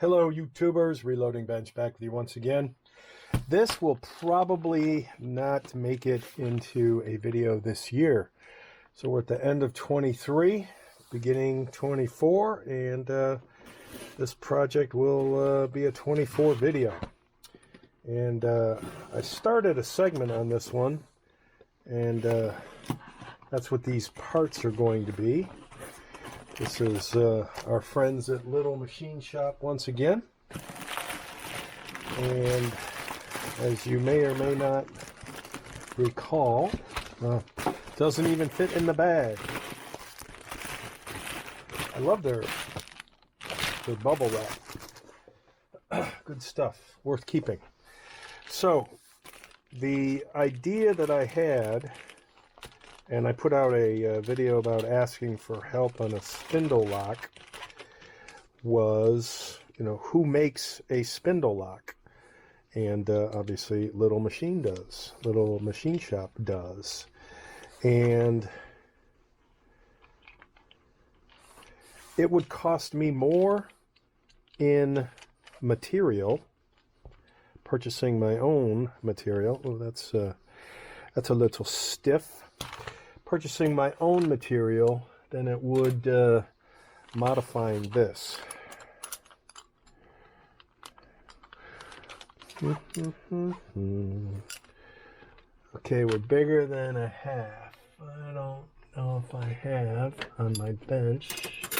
Hello YouTubers, Reloading Bench back with you once again. This will probably not make it into a video this year. So we're at the end of 23, beginning 24, and this project will be a 24 video. And I started a segment on this one, and that's what these parts are going to be. This is our friends at Little Machine Shop once again. And as you may or may not recall, doesn't even fit in the bag. I love their bubble wrap. Good stuff, worth keeping. So the idea that I had, and I put out a video about asking for help on a spindle lock, was, who makes a spindle lock? And obviously Little Machine does. Little Machine Shop does. And it would cost me more in material, purchasing my own material. Oh, that's a little stiff. Purchasing my own material than it would modifying this. Okay, we're bigger than a half. I don't know if I have on my bench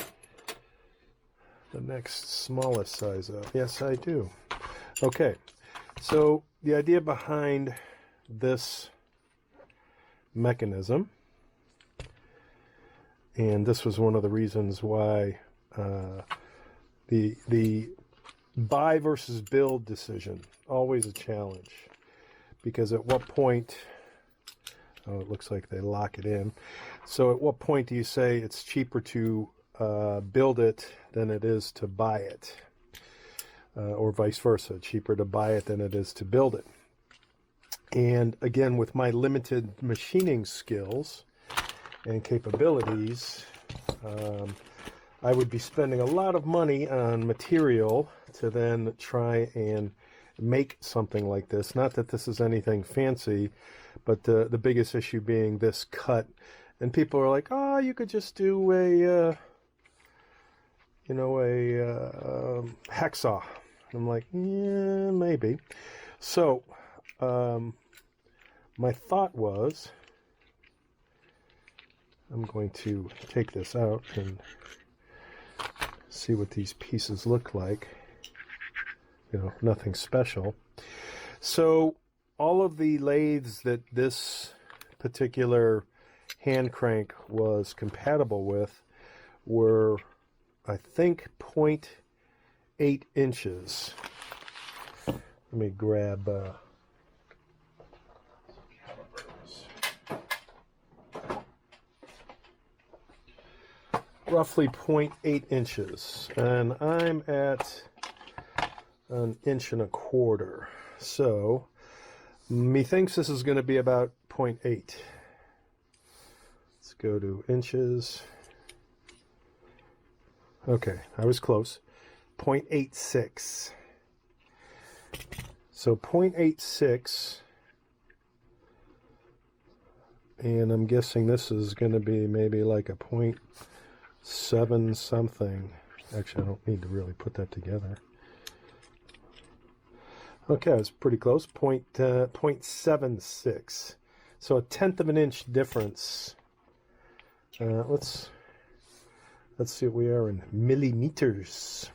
the next smallest size up. Yes, I do. Okay, so the idea behind this mechanism, and this was one of the reasons why the buy versus build decision, always a challenge, because at what point, oh, it looks like they lock it in. So at what point do you say it's cheaper to build it than it is to buy it? Or vice versa, cheaper to buy it than it is to build it. And again, with my limited machining skills and capabilities, I would be spending a lot of money on material to then try and make something like this. Not that this is anything fancy, but the biggest issue being this cut. And people are like, oh, you could just do a hacksaw. I'm like, yeah, maybe. So my thought was, I'm going to take this out and see what these pieces look like. Nothing special. So all of the lathes that this particular hand crank was compatible with were, I think, 0.8 inches. Let me grab roughly 0.8 inches, and I'm at 1.25 inches. So methinks this is going to be about 0.8. Let's go to inches. Okay, I was close. 0.86. So 0.86, and I'm guessing this is going to be maybe like a 0.7 something. Actually, I don't need to really put that together. Okay, I was pretty close. 0.76. So 1/10 of an inch difference. Let's see what we are in millimeters.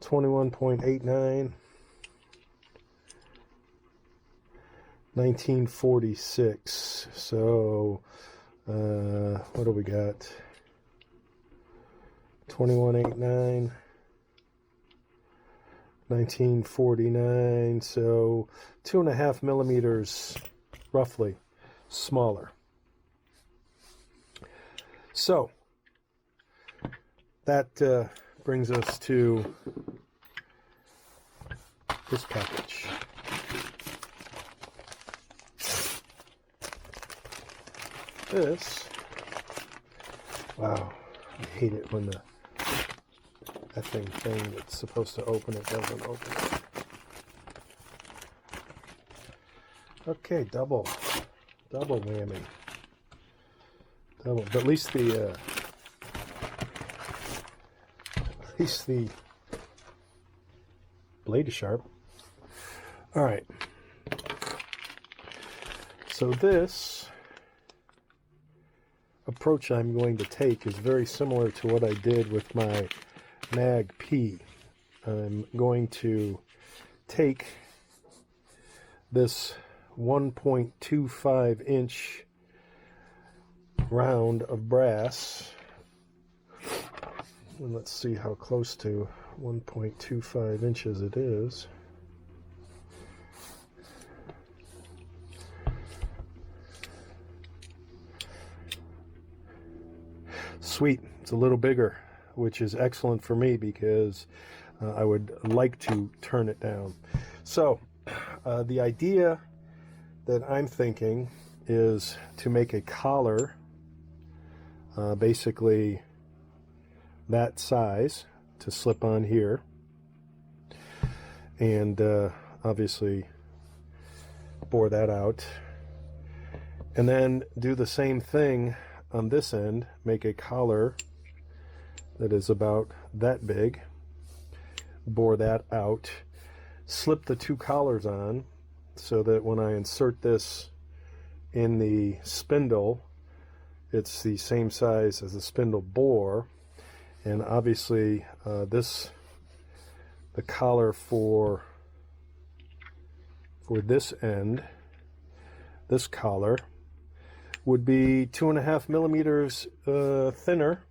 21.89. 1946. So what do we got? 21.89. 1949. So 2.5 millimeters, roughly, smaller. So that brings us to this package. This, wow, I hate it when the effing thing that's supposed to open it doesn't open it. Okay, double whammy. Double, but at least the blade is sharp. All right. So this approach I'm going to take is very similar to what I did with my Mag P. I'm going to take this 1.25 inch round of brass, and let's see how close to 1.25 inches it is. Sweet, it's a little bigger, which is excellent for me because I would like to turn it down. So the idea that I'm thinking is to make a collar, basically that size, to slip on here, and obviously bore that out, and then do the same thing on this end, make a collar that is about that big, bore that out, slip the two collars on so that when I insert this in the spindle, it's the same size as the spindle bore. And obviously the collar for this end, this collar, would be 2.5 millimeters thinner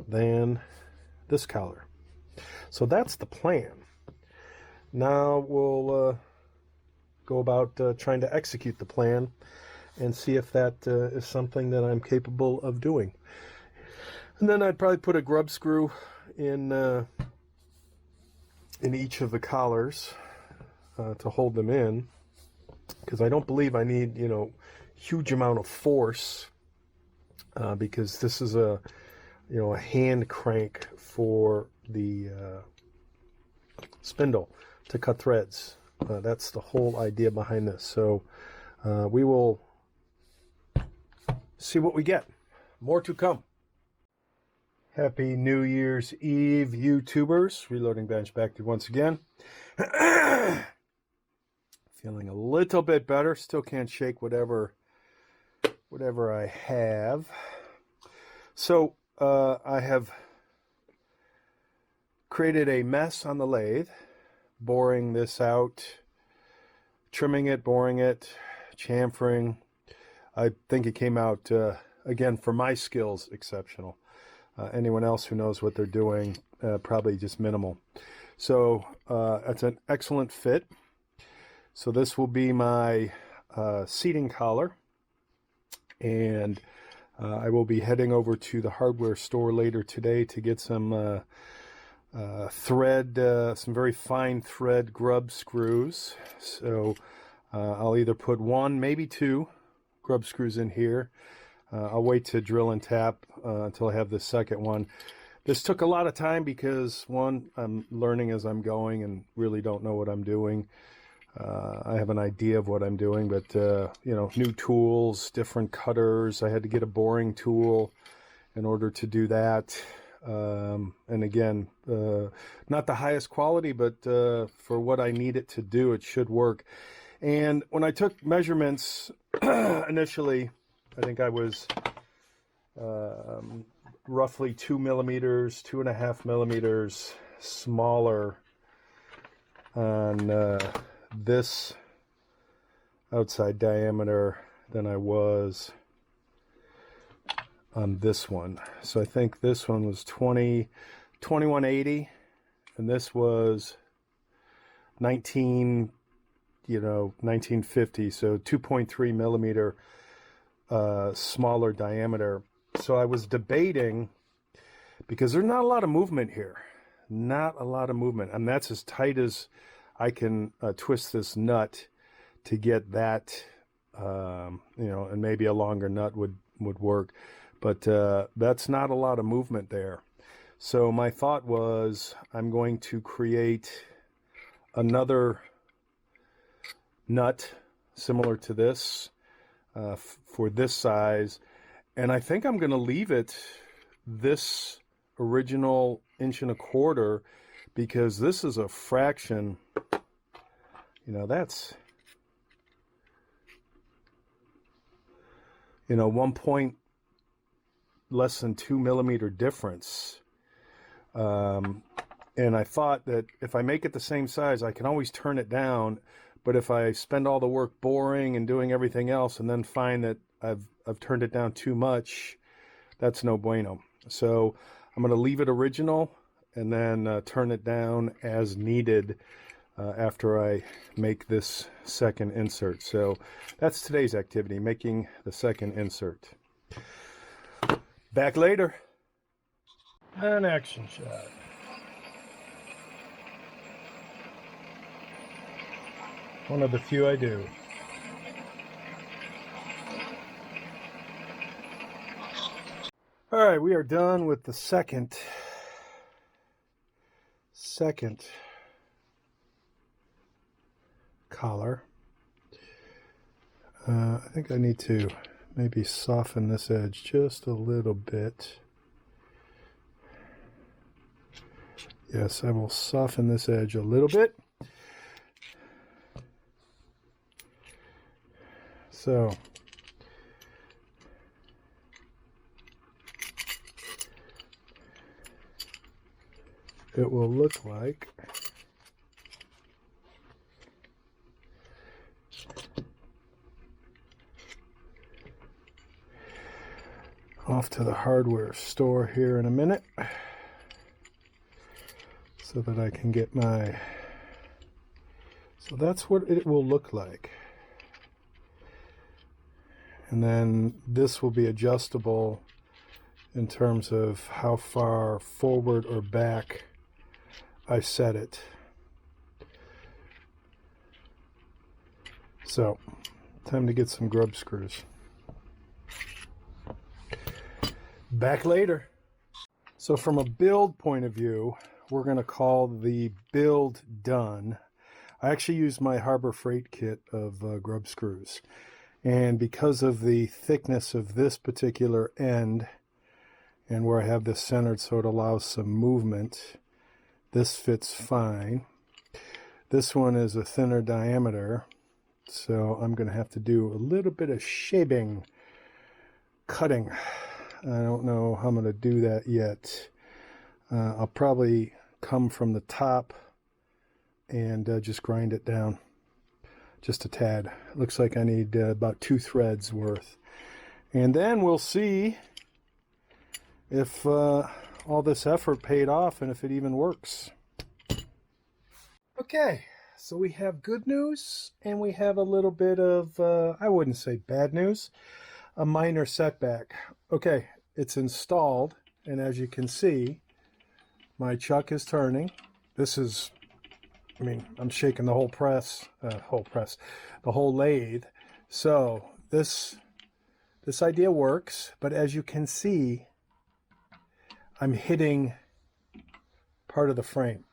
than this collar. So that's the plan. Now we'll go about trying to execute the plan and see if that is something that I'm capable of doing. And then I'd probably put a grub screw in each of the collars to hold them in, because I don't believe I need, huge amount of force, because this is a hand crank for the spindle to cut threads. That's the whole idea behind this. So we will see what we get. More to come. Happy New Year's Eve, YouTubers. Reloading Bench back to you once again. Feeling a little bit better. Still can't shake whatever I have. So I have created a mess on the lathe, boring this out, trimming it, boring it, chamfering. I think it came out, again, for my skills, exceptional. Anyone else who knows what they're doing, probably just minimal. So that's an excellent fit. So this will be my seating collar, and I will be heading over to the hardware store later today to get some thread, some very fine thread grub screws. So I'll either put one, maybe two grub screws in here. I'll wait to drill and tap until I have the second one. This took a lot of time because, one, I'm learning as I'm going and really don't know what I'm doing. I have an idea of what I'm doing, but, new tools, different cutters. I had to get a boring tool in order to do that. And again, not the highest quality, but for what I need it to do, it should work. And when I took measurements initially, I think I was roughly 2 millimeters, 2.5 millimeters smaller on this outside diameter than I was on this one. So I think this one was 2180, and this was 1950, so 2.3 millimeter smaller diameter. So I was debating, because there's not a lot of movement here, not a lot of movement, and that's as tight as I can twist this nut to get that, and maybe a longer nut would work, but that's not a lot of movement there. So my thought was I'm going to create another nut similar to this for this size, and I think I'm going to leave it this original 1.25 inches because this is a fraction, you know, that's, you know, 1 point less than 2 millimeter difference. And I thought that if I make it the same size, I can always turn it down. But if I spend all the work boring and doing everything else and then find that I've turned it down too much, that's no bueno. So I'm going to leave it original and then turn it down as needed after I make this second insert. So that's today's activity, making the second insert. Back later. An action shot. One of the few I do. All right, we are done with the second collar. I think I need to maybe soften this edge just a little bit. Yes, I will soften this edge a little bit. So it will look like off to the hardware store here in a minute so that I can get my, so that's what it will look like. And then this will be adjustable in terms of how far forward or back I set it. So, time to get some grub screws. Back later. So from a build point of view, we're going to call the build done. I actually used my Harbor Freight kit of grub screws. And because of the thickness of this particular end, and where I have this centered so it allows some movement, this fits fine. This one is a thinner diameter, so I'm going to have to do a little bit of shaping, cutting. I don't know how I'm going to do that yet. I'll probably come from the top and just grind it down just a tad. Looks like I need about 2 threads worth. And then we'll see if all this effort paid off and if it even works. Okay, so we have good news and we have a little bit of, I wouldn't say bad news, a minor setback. Okay, it's installed, and as you can see, my chuck is turning. This is, I mean, I'm shaking the whole press, the whole lathe. So this idea works, but as you can see, I'm hitting part of the frame.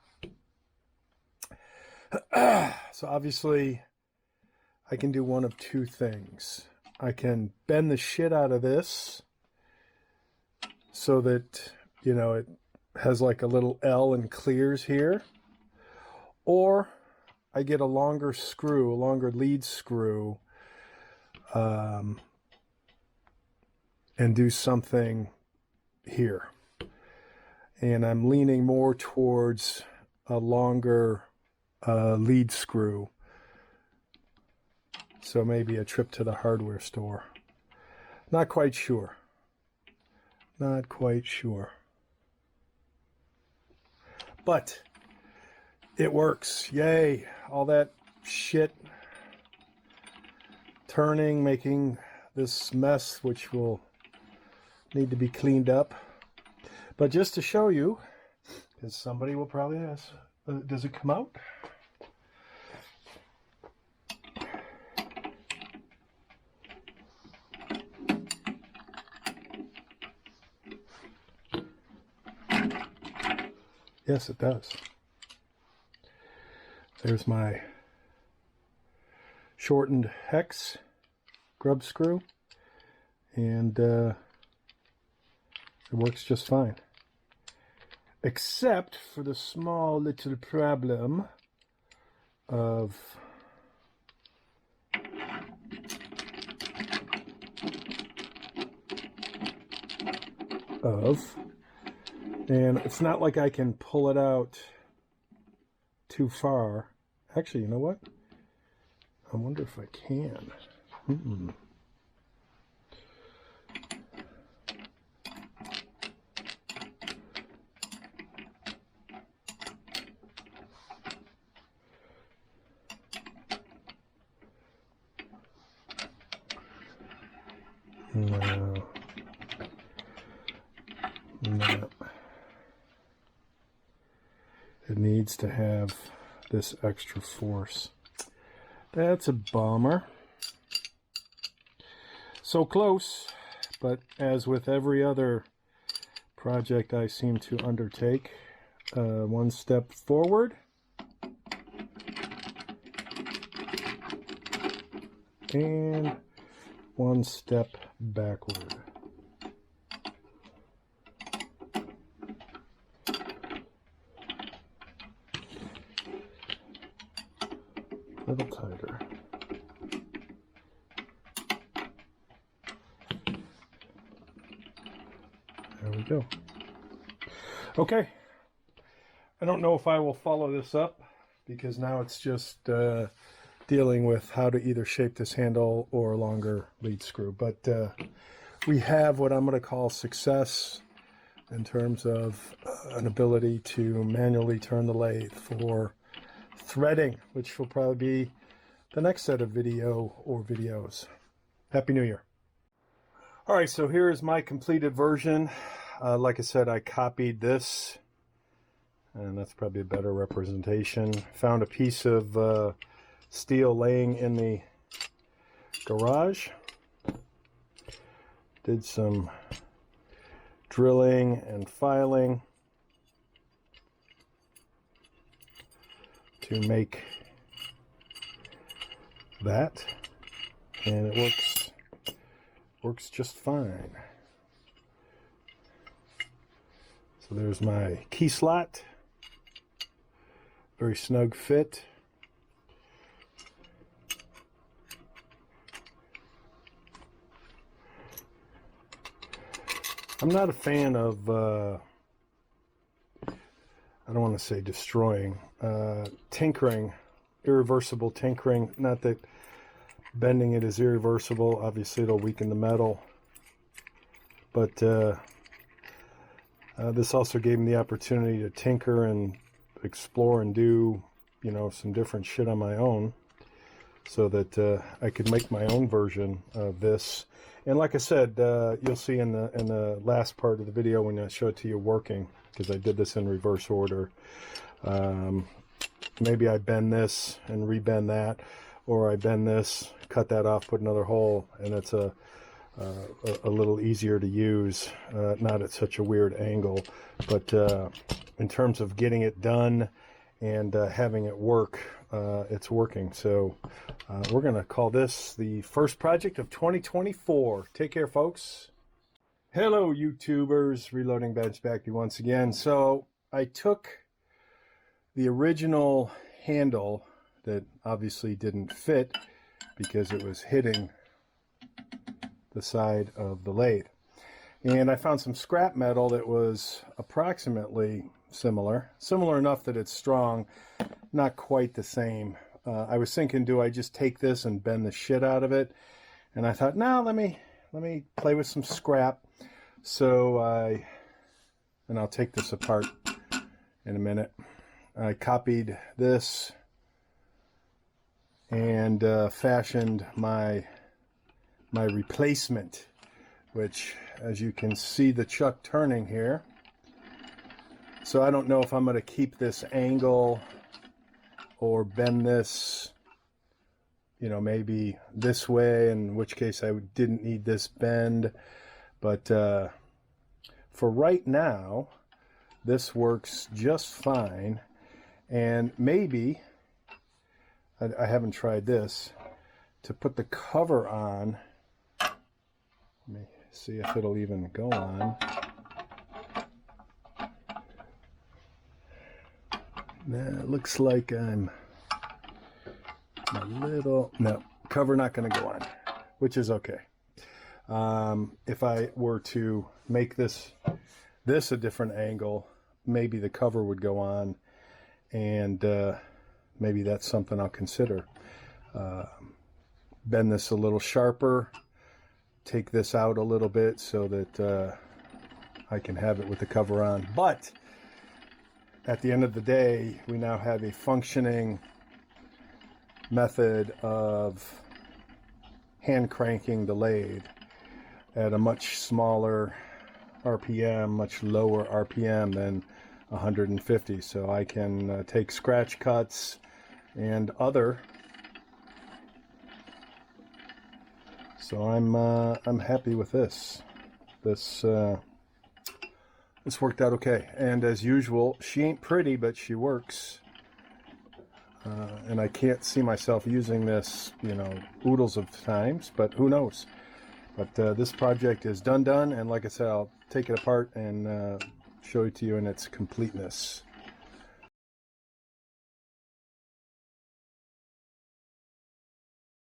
So obviously, I can do one of two things. I can bend the shit out of this so that, you know, it has like a little L and clears here. Or I get a longer screw, a longer lead screw, and do something here. And I'm leaning more towards a longer lead screw. So maybe a trip to the hardware store. Not quite sure. Not quite sure. But it works. Yay. All that shit turning, making this mess, which will need to be cleaned up. But just to show you, because somebody will probably ask, does it come out? Yes, it does. There's my shortened hex grub screw, and it works just fine. Except for the small little problem of and it's not like I can pull it out too far. Actually, you know what? I wonder if I can. No. No. It needs to have this extra force. That's a bummer. So close, but as with every other project I seem to undertake, one step forward and one step backward. A little tighter. There we go. Okay. I don't know if I will follow this up because now it's just dealing with how to either shape this handle or a longer lead screw. But we have what I'm going to call success in terms of an ability to manually turn the lathe for threading, which will probably be the next set of videos. Happy New Year. All right, so here is my completed version. Like I said, I copied this, and that's probably a better representation. Found a piece of steel laying in the garage. Did some drilling and filing to make that, and it works just fine. So there's my key slot, very snug fit. I'm not a fan of I don't want to say destroying, tinkering, irreversible tinkering. Not that bending it is irreversible. Obviously, it'll weaken the metal. But this also gave me the opportunity to tinker and explore and do, you know, some different shit on my own, so that I could make my own version of this. And like I said, you'll see in the last part of the video when I show it to you working, because I did this in reverse order. Maybe I bend this and rebend that, or I bend this, cut that off, put another hole, and it's a little easier to use, not at such a weird angle. But in terms of getting it done and having it work, it's working. So we're going to call this the first project of 2024. Take care, folks. Hello, YouTubers. Reloading Bench back to you once again. So I took the original handle that obviously didn't fit because it was hitting the side of the lathe, and I found some scrap metal that was approximately similar enough that it's strong, not quite the same. I was thinking, do I just take this and bend the shit out of it? And I thought, no, let me play with some scrap. So I'll take this apart in a minute. I copied this and fashioned my replacement, which, as you can see, the chuck turning here. So I don't know if I'm going to keep this angle or bend this, you know, maybe this way, in which case I didn't need this bend. But for right now, this works just fine. And maybe, I haven't tried this, to put the cover on. Let me see if it'll even go on. Now it looks like I'm a little, no, cover not going to go on, which is okay. If I were to make this a different angle, maybe the cover would go on, and maybe that's something I'll consider. Bend this a little sharper, take this out a little bit so that I can have it with the cover on. But at the end of the day, we now have a functioning method of hand cranking the lathe at a much smaller RPM, much lower RPM than 150. So I can take scratch cuts and other. So I'm happy with this. This worked out okay. And as usual, she ain't pretty, but she works. And I can't see myself using this, you know, oodles of times, but who knows? But this project is done, and like I said, I'll take it apart and show it to you in its completeness.